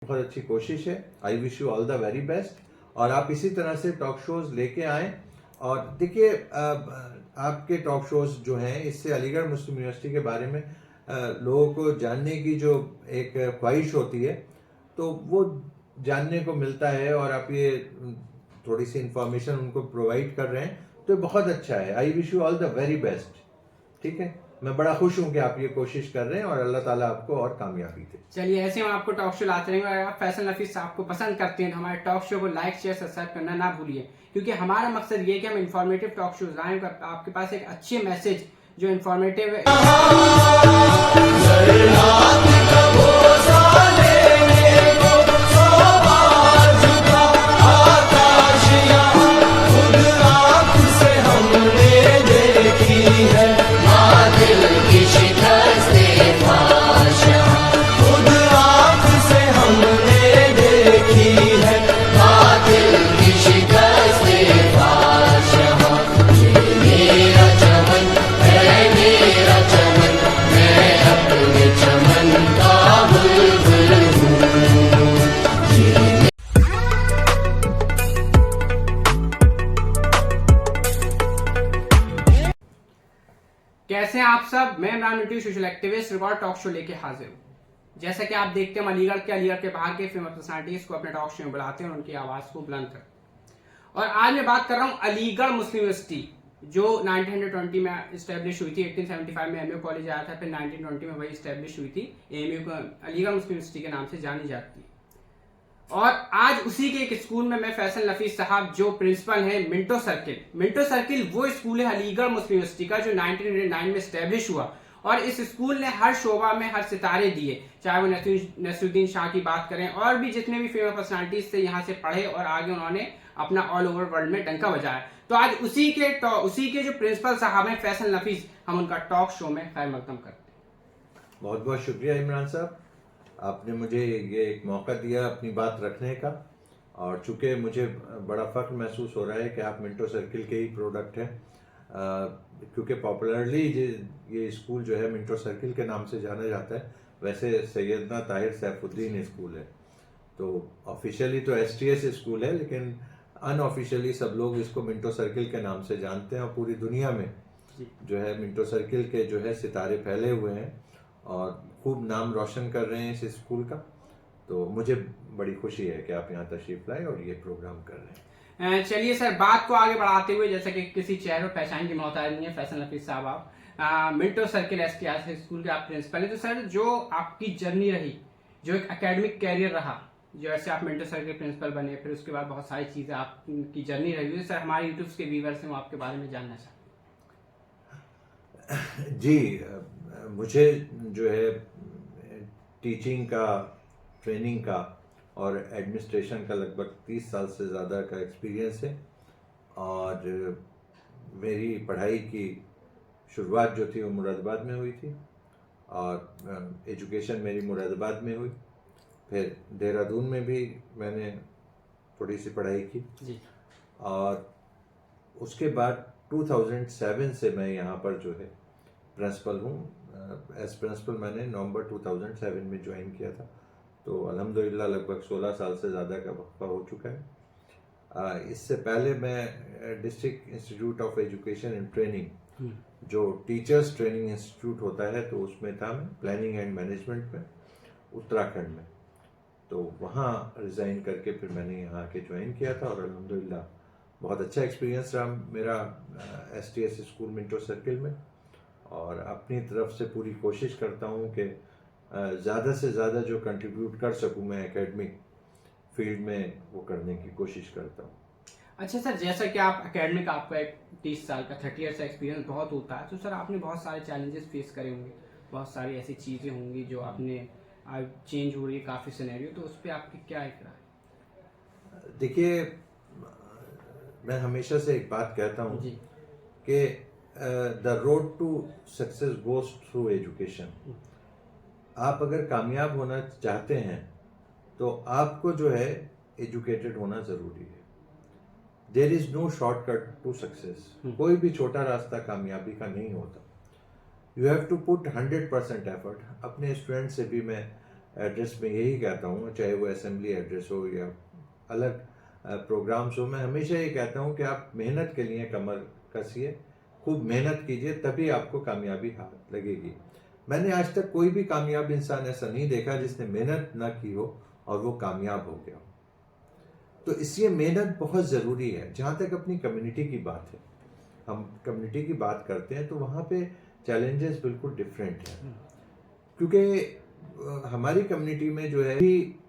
बहुत अच्छी कोशिश है। I wish you all the very best और आप इसी तरह से टॉक शोज लेके आएँ। और देखिए आपके टॉक शोज जो हैं इससे अलीगढ़ मुस्लिम यूनिवर्सिटी के बारे में लोगों को जानने की जो एक ख्वाहिश होती है तो वो जानने को मिलता है और आप ये थोड़ी सी इंफॉर्मेशन उनको प्रोवाइड कर रहे हैं तो बहुत अच्छा है। I wish you all the very best. ठीक है, मैं बड़ा खुश हूं कि आप ये कोशिश कर रहे हैं और अल्लाह ताला आपको और कामयाबी दे। चलिए ऐसे हम आपको टॉक शो लाते रहेंगे। अगर आप फैसल नफीस साहब को पसंद करते हैं तो हमारे टॉक शो को लाइक शेयर सब्सक्राइब करना ना भूलिए, क्योंकि हमारा मकसद ये है कि हम इन्फॉर्मेटिव टॉक शोज लाएं, आपके पास एक अच्छे मैसेज जो इन्फॉर्मेटिव कैसे हैं आप सब। मैं Imran Mintu social activist record talk show लेके हाजिर हूँ। जैसा कि आप देखते हैं हम अलीगढ़ के बाहर के फेमस पर्सनालिटीज को अपने टॉक शो में बुलाते हैं और उनकी आवाज को बुलंद करते हैं। और आज मैं बात कर रहा हूँ अलीगढ़ मुस्लिम यूनिवर्सिटी जो 1920 में इस्टेब्लिश हुई थी। 1875 में एमयू कॉलेज आया था, फिर 1920 में वही इस्टेब्लिश हुई थी। एमयू को अलीगढ़ मुस्लिम यूनिवर्सिटी के नाम से जानी जाती है। और आज उसी के एक स्कूल में मैं फैसल नफीस साहब जो प्रिंसिपल हैं मिंटो सर्किल वो स्कूल है अलीगढ़ मुस्लिम यूनिवर्सिटी का जो 1909 में स्टैब्लिश हुआ। और इस स्कूल ने हर शोबा में हर सितारे दिए, चाहे वो नसीरुद्दीन शाह की बात करें और भी जितने भी फेमस पर्सनालिटीज थे यहाँ से पढ़े और आगे उन्होंने अपना ऑल ओवर वर्ल्ड में डंका बजाया। तो आज उसी के जो प्रिंसिपल साहब हैं फैसल नफीस, हम उनका टॉक शो में खैर मकदम करते हैं। बहुत बहुत शुक्रिया इमरान साहब, आपने मुझे ये एक मौका दिया अपनी बात रखने का। और चूंकि मुझे बड़ा फ़ख्र महसूस हो रहा है कि आप मिंटो सर्किल के ही प्रोडक्ट हैं, क्योंकि पॉपुलरली ये स्कूल जो है मिंटो सर्किल के नाम से जाना जाता है। वैसे सैयदना ताहिर सैफुद्दीन स्कूल है, तो ऑफिशियली तो STS स्कूल है, लेकिन अनऑफिशियली सब लोग इसको मिंटो सर्किल के नाम से जानते हैं। और पूरी दुनिया में जो है मिंटो सर्किल के जो है सितारे फैले हुए हैं और खूब नाम रोशन कर रहे हैं इस स्कूल का। तो मुझे बड़ी खुशी है कि आप यहाँ तशरीफ लाए और ये प्रोग्राम कर रहे हैं। चलिए सर, बात को आगे बढ़ाते हुए, जैसा कि किसी चेहरे और पहचान की मोहताज नहीं है, फैसल नफीस साहब आप मिंटो सर्किल STS स्कूल के आप प्रिंसिपल हैं। तो सर जो आपकी जर्नी रही, जो एक एकेडमिक कैरियर रहा, जो ऐसे आप मिंटो सर्किल प्रिंसिपल बने, फिर उसके बाद बहुत सारी चीजें आपकी जर्नी रही हुई, सर हमारे यूट्यूब के व्यूवर्स हैं वो आपके बारे में जानना चाहते हैं। जी, मुझे जो है टीचिंग का, ट्रेनिंग का और एडमिनिस्ट्रेशन का लगभग 30 साल से ज़्यादा का एक्सपीरियंस है। और मेरी पढ़ाई की शुरुआत जो थी वो मुरादाबाद में हुई थी और एजुकेशन मेरी मुरादाबाद में हुई। फिर देहरादून में भी मैंने थोड़ी सी पढ़ाई की जी। और उसके बाद 2007 से मैं यहाँ पर जो है प्रिंसिपल हूँ। एज प्रिंसिपल मैंने नवंबर 2007 में ज्वाइन किया था, तो अल्हम्दुलिल्लाह लगभग 16 साल से ज़्यादा का वक्फा हो चुका है। इससे पहले मैं district institute of education and training, जो टीचर्स ट्रेनिंग इंस्टीट्यूट होता है, तो उसमें था मैं प्लानिंग एंड मैनेजमेंट में उत्तराखंड में। तो वहाँ रिज़ाइन करके फिर मैंने यहाँ आके ज्वाइन किया था और अल्हम्दुलिल्लाह बहुत अच्छा एक्सपीरियंस रहा मेरा STS स्कूल मिंटो सर्किल में। और अपनी तरफ से पूरी कोशिश करता हूँ कि ज़्यादा से ज़्यादा जो कंट्रीब्यूट कर सकूँ मैं एकेडमिक फील्ड में, वो करने की कोशिश करता हूँ। अच्छा सर, जैसा कि आप एकेडमिक, आपका एक 30 साल का 30 ईयर्स का एक्सपीरियंस बहुत होता है, तो सर आपने बहुत सारे चैलेंजेस फेस करे होंगे, बहुत सारी ऐसी चीज़ें होंगी जो आपने चेंज हो रही है काफ़ी सिनेरियो, तो उस पर आपकी क्या एक राय? देखिए, मैं हमेशा से एक बात कहता हूँ कि the road to success goes through education. आप अगर कामयाब होना चाहते हैं तो आपको जो है एजुकेटेड होना ज़रूरी है। There is no shortcut to success. कोई भी छोटा रास्ता कामयाबी का नहीं होता। You have to put 100% effort. अपने स्टूडेंट से भी मैं एड्रेस में यही कहता हूँ, चाहे वो असेंबली एड्रेस हो या अलग प्रोग्राम्स हो, मैं हमेशा ये कहता हूँ कि आप मेहनत के लिए कमर कसिए, खूब मेहनत कीजिए, तभी आपको कामयाबी हाथ लगेगी। मैंने आज तक कोई भी कामयाब इंसान ऐसा नहीं देखा जिसने मेहनत ना की हो और वो कामयाब हो गया हो। तो इसलिए मेहनत बहुत ज़रूरी है। जहाँ तक अपनी कम्युनिटी की बात है, हम कम्युनिटी की बात करते हैं तो वहाँ पे चैलेंजेस बिल्कुल डिफरेंट हैं, क्योंकि हमारी कम्युनिटी में जो है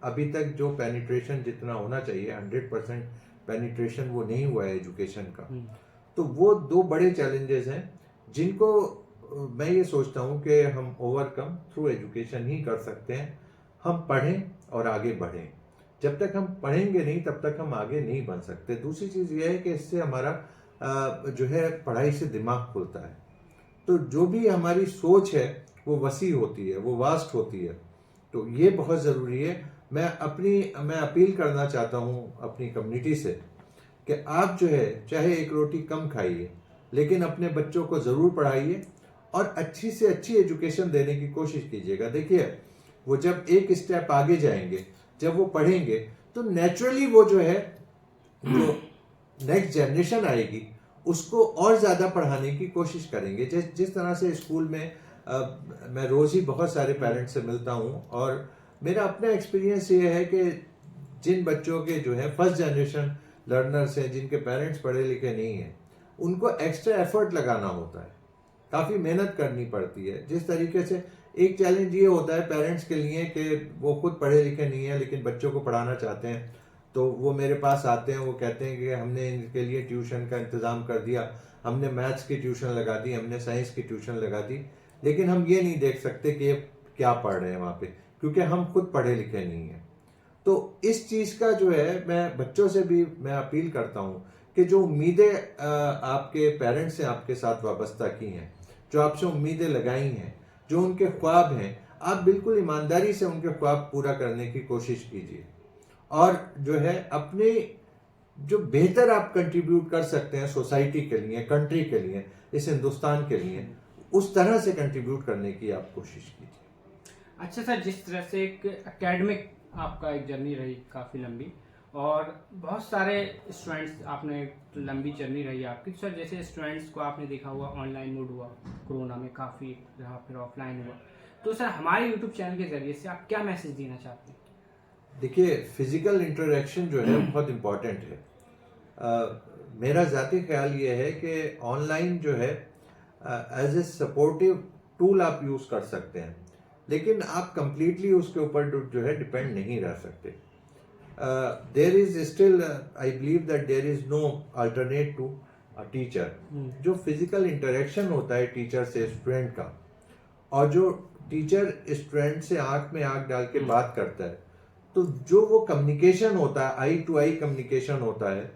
अभी तक जो पेनिट्रेशन जितना होना चाहिए 100% पेनिट्रेशन वो नहीं हुआ है एजुकेशन का। तो वो दो बड़े चैलेंजेस हैं जिनको मैं ये सोचता हूँ कि हम ओवरकम थ्रू एजुकेशन ही कर सकते हैं। हम पढ़ें और आगे बढ़ें। जब तक हम पढ़ेंगे नहीं तब तक हम आगे नहीं बढ़ सकते। दूसरी चीज़ ये है कि इससे हमारा जो है पढ़ाई से दिमाग खुलता है, तो जो भी हमारी सोच है वो वसी होती है, वो वास्ट होती है। तो ये बहुत ज़रूरी है। मैं अपील करना चाहता हूँ अपनी कम्युनिटी से कि आप जो है चाहे एक रोटी कम खाइए, लेकिन अपने बच्चों को ज़रूर पढ़ाइए और अच्छी से अच्छी एजुकेशन देने की कोशिश कीजिएगा। देखिए, वो जब एक स्टेप आगे जाएंगे, जब वो पढ़ेंगे, तो नेचुरली वो जो है जो नेक्स्ट जनरेशन आएगी उसको और ज़्यादा पढ़ाने की कोशिश करेंगे। जिस तरह से स्कूल में मैं रोज़ ही बहुत सारे पेरेंट्स से मिलता हूँ और मेरा अपना एक्सपीरियंस ये है कि जिन बच्चों के जो है फर्स्ट जनरेशन लर्नर्स हैं, जिनके पेरेंट्स पढ़े लिखे नहीं हैं, उनको एक्स्ट्रा एफर्ट लगाना होता है, काफ़ी मेहनत करनी पड़ती है। जिस तरीके से एक चैलेंज ये होता है पेरेंट्स के लिए कि वो खुद पढ़े लिखे नहीं है लेकिन बच्चों को पढ़ाना चाहते हैं, तो वो मेरे पास आते हैं, वो कहते हैं कि हमने इनके लिए ट्यूशन का इंतज़ाम कर दिया, हमने मैथ्स की ट्यूशन लगा दी, हमने साइंस की ट्यूशन लगा दी, लेकिन हम ये नहीं देख सकते कि ये क्या पढ़ रहे हैं वहाँ पे, क्योंकि हम खुद पढ़े लिखे नहीं हैं। तो इस चीज़ का जो है मैं बच्चों से भी मैं अपील करता हूँ कि जो उम्मीदें आपके पेरेंट्स से आपके साथ वाबस्ता की हैं, जो आपसे उम्मीदें लगाई हैं, जो उनके ख्वाब हैं, आप बिल्कुल ईमानदारी से उनके ख्वाब पूरा करने की कोशिश कीजिए और जो है अपने जो बेहतर आप कंट्रीब्यूट कर सकते हैं सोसाइटी के लिए, कंट्री के लिए, इस हिंदुस्तान के लिए, उस तरह से कंट्रीब्यूट करने की आप कोशिश कीजिए। अच्छा सर, जिस तरह से एक एकेडमिक आपका एक जर्नी रही काफ़ी लंबी और बहुत सारे स्टूडेंट्स, आपने लंबी जर्नी रही आपकी, सर जैसे स्टूडेंट्स को आपने देखा हुआ ऑनलाइन मोड हुआ कोरोना में काफ़ी रहा, फिर ऑफलाइन हुआ, तो सर हमारे यूट्यूब चैनल के ज़रिए से आप क्या मैसेज देना चाहते हैं? देखिए, फिजिकल इंटरेक्शन जो है बहुत इम्पॉर्टेंट है। मेरा ज़ाती ख्याल ये है कि ऑनलाइन जो है एज ए सपोर्टिव टूल आप यूज़ कर सकते हैं, लेकिन आप कंप्लीटली उसके ऊपर जो है डिपेंड नहीं रह सकते। There is still I believe that there is no alternate to a teacher. जो फिजिकल इंटरेक्शन होता है टीचर से स्टूडेंट का, और जो टीचर स्टूडेंट से आंख में आंख डाल के बात करता है, तो जो वो कम्युनिकेशन होता है, आई टू आई कम्युनिकेशन होता है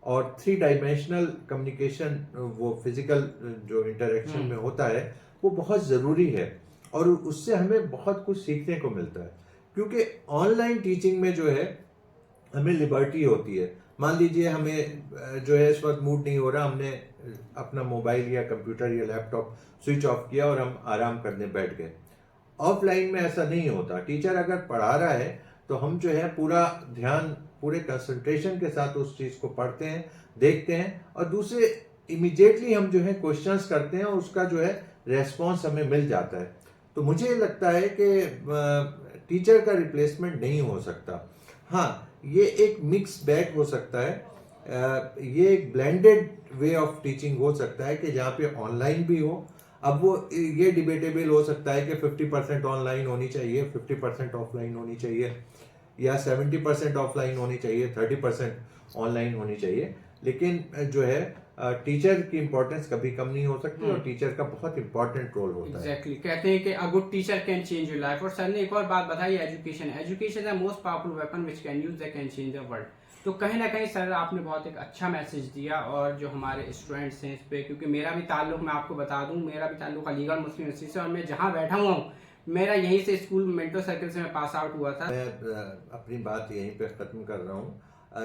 और 3 डायमेंशनल कम्युनिकेशन वो फिजिकल जो इंटरेक्शन में होता है, वो बहुत ज़रूरी है और उससे हमें बहुत कुछ सीखने को मिलता है। क्योंकि ऑनलाइन टीचिंग में जो है हमें लिबर्टी होती है। मान लीजिए हमें जो है इस वक्त मूड नहीं हो रहा, हमने अपना मोबाइल या कंप्यूटर या लैपटॉप स्विच ऑफ किया और हम आराम करने बैठ गए। ऑफलाइन में ऐसा नहीं होता। टीचर अगर पढ़ा रहा है तो हम जो है पूरा ध्यान, पूरे कंसंट्रेशन के साथ उस चीज़ को पढ़ते हैं, देखते हैं और दूसरे इमीडिएटली हम जो है क्वेश्चंस करते हैं और उसका जो है रेस्पॉन्स हमें मिल जाता है। तो मुझे लगता है कि टीचर का रिप्लेसमेंट नहीं हो सकता। हाँ, ये एक मिक्स बैग हो सकता है, ये एक ब्लेंडेड वे ऑफ टीचिंग हो सकता है कि जहाँ पे ऑनलाइन भी हो। अब वो ये डिबेटेबल हो सकता है कि 50% ऑनलाइन होनी चाहिए, 50% ऑफलाइन होनी चाहिए, या 70% ऑफलाइन होनी चाहिए, 30% ऑनलाइन होनी चाहिए, लेकिन जो है टीचर की इंपॉर्टेंस कभी कम नहीं हो सकती और टीचर का बहुत इंपॉर्टेंट रोल होता है। एग्जैक्टली, कहते हैं कि a good teacher can change your life. और सर ने एक और बात बताई, education is the most powerful weapon which can use that can change the world. तो कहीं ना कहीं सर आपने बहुत एक अच्छा मैसेज दिया और जो हमारे स्टूडेंट्स हैं इस पे, क्योंकि मेरा भी ताल्लुक, मैं आपको बता दूं, मेरा भी ताल्लुक अलीगढ़ मुस्लिम यूनिवर्सिटी से और मैं जहाँ बैठा हुआ हूँ मेरा यहीं से स्कूल मेंटो सर्कल से मैं पास आउट हुआ था। मैं अपनी बात यहीं पे ख़त्म कर रहा हूँ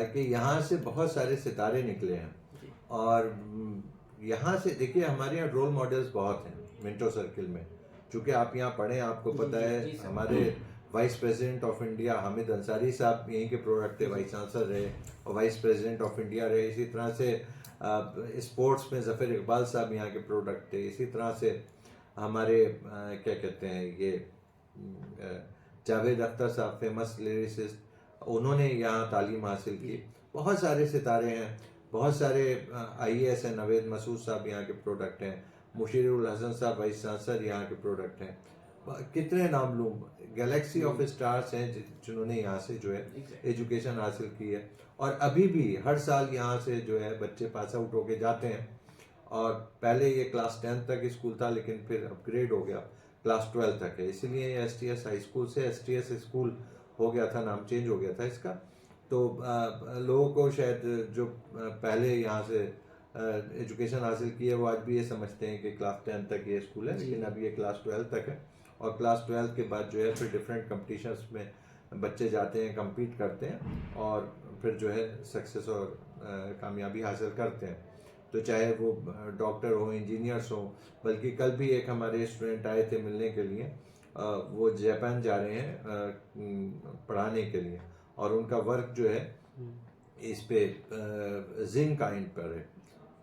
कि यहाँ से बहुत सारे सितारे निकले हैं और यहाँ से देखिए हमारे यहाँ रोल मॉडल्स बहुत हैं मेंटो सर्किल में। चूँकि आप यहाँ पढ़े, आपको पता है हमारे vice president of India Hamid Ansari साहब यहीं के प्रोडक्ट थे, वाइस चांसलर रहे और वाइस प्रेसिडेंट ऑफ इंडिया रहे। इसी तरह से स्पोर्ट्स में ज़फ़र इकबाल साहब यहाँ के प्रोडक्ट थे। इसी तरह से हमारे क्या कहते हैं ये जावेद अख्तर साहब फेमस लिरिसिस्ट, उन्होंने यहाँ तालीम हासिल की। बहुत सारे सितारे हैं, बहुत सारे IAS हैं, नवेद मसूद साहब यहाँ के प्रोडक्ट हैं, मुशीरुल हसन साहब वाइस चांसलर यहाँ के प्रोडक्ट हैं। कितने नाम लूँ, गैलेक्सी ऑफ स्टार्स हैं जिन्होंने यहाँ से जो है एजुकेशन हासिल की है। और अभी भी हर साल यहाँ से जो है बच्चे पास आउट होके जाते हैं। और पहले ये क्लास 10 तक स्कूल था, लेकिन फिर अपग्रेड हो गया, क्लास 12 तक है। इसीलिए ये STS हाई स्कूल से STS स्कूल हो गया था, नाम चेंज हो गया था इसका। तो लोगों को शायद जो पहले यहाँ से एजुकेशन हासिल की है वो आज भी ये समझते हैं कि क्लास 10 तक ये स्कूल है, लेकिन अब ये क्लास 12 तक है। और क्लास 12 के बाद जो है फिर डिफरेंट कंपटीशंस में बच्चे जाते हैं, compete करते हैं और फिर जो है सक्सेस और कामयाबी हासिल करते हैं। तो चाहे वो डॉक्टर हो, इंजीनियर्स हो, बल्कि कल भी एक हमारे स्टूडेंट आए थे मिलने के लिए, वो जापान जा रहे हैं पढ़ाने के लिए, और उनका वर्क जो है इस पे जिन काइंड पर है।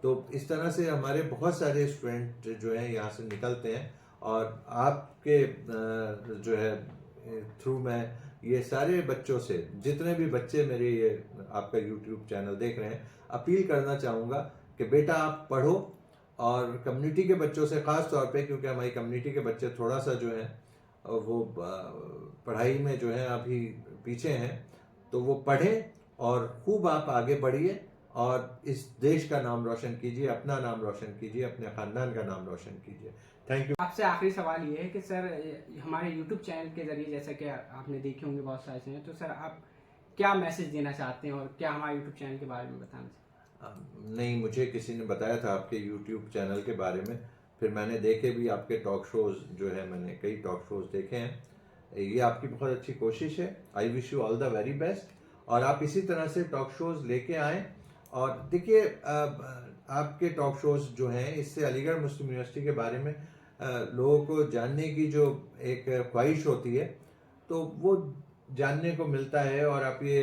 तो इस तरह से हमारे बहुत सारे स्टूडेंट जो हैं यहाँ से निकलते हैं। और आपके जो है थ्रू मैं ये सारे बच्चों से, जितने भी बच्चे मेरे ये आपका YouTube चैनल देख रहे हैं, अपील करना चाहूँगा कि बेटा आप पढ़ो, और कम्युनिटी के बच्चों से ख़ास तौर पे, क्योंकि हमारी कम्युनिटी के बच्चे थोड़ा सा जो है वो पढ़ाई में जो है अभी पीछे हैं, तो वो पढ़ें और खूब आप आगे बढ़िए और इस देश का नाम रोशन कीजिए, अपना नाम रोशन कीजिए, अपने ख़ानदान का नाम रोशन कीजिए। Thank you. आपसे आखिरी सवाल ये है कि सर हमारे YouTube चैनल के ज़रिए, जैसा कि आपने देखे होंगे बहुत सारे चैनल, तो सर आप क्या मैसेज देना चाहते हैं और क्या हमारे YouTube चैनल के बारे में बताना चाहते हैं? नहीं, मुझे किसी ने बताया था आपके YouTube चैनल के बारे में, फिर मैंने देखे भी आपके टॉक शोज़ जो है, मैंने कई टॉक शोज़ देखे हैं। ये आपकी बहुत अच्छी कोशिश है। I wish you all the very best, और आप इसी तरह से टॉक शोज़ लेके आएँ। और देखिए आपके टॉक शोज़ जो हैं, इससे अलीगढ़ मुस्लिम यूनिवर्सिटी के बारे में लोगों को जानने की जो एक ख्वाहिश होती है, तो वो जानने को मिलता है, और आप ये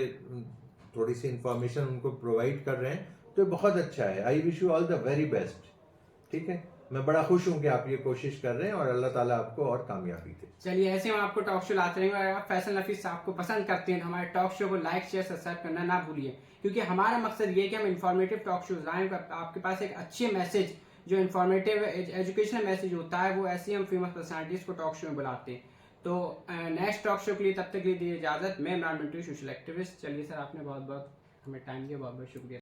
थोड़ी सी इंफॉर्मेशन उनको प्रोवाइड कर रहे हैं, तो बहुत अच्छा है। I wish you all the very best. ठीक है, मैं बड़ा खुश हूँ कि आप ये कोशिश कर रहे हैं, और अल्लाह ताला आपको और कामयाबी दे। चलिए, ऐसे हम आपको टॉक शो लाते रहेंगे। अगर आप फैसल नफीस साहब को पसंद करते हैं तो हमारे टॉक शो को लाइक, शेयर, सब्सक्राइब करना ना भूलिए, क्योंकि हमारा मकसद ये है कि हम इंफॉर्मेटिव टॉक शोज लाएं, आपके पास एक अच्छे मैसेज, जो इंफॉर्मेटिव एजुकेशनल मैसेज होता है, वो ऐसी हम फेमस पर्सनालिटीज को टॉक शो में बुलाते हैं। तो नेक्स्ट टॉक शो के लिए तब तक के लिए दीजिए इजाजत। मैं इमरान मिंटू, सोशल एक्टिविस्ट। चलिए सर, आपने बहुत बहुत हमें टाइम दिया, बहुत बहुत शुक्रिया।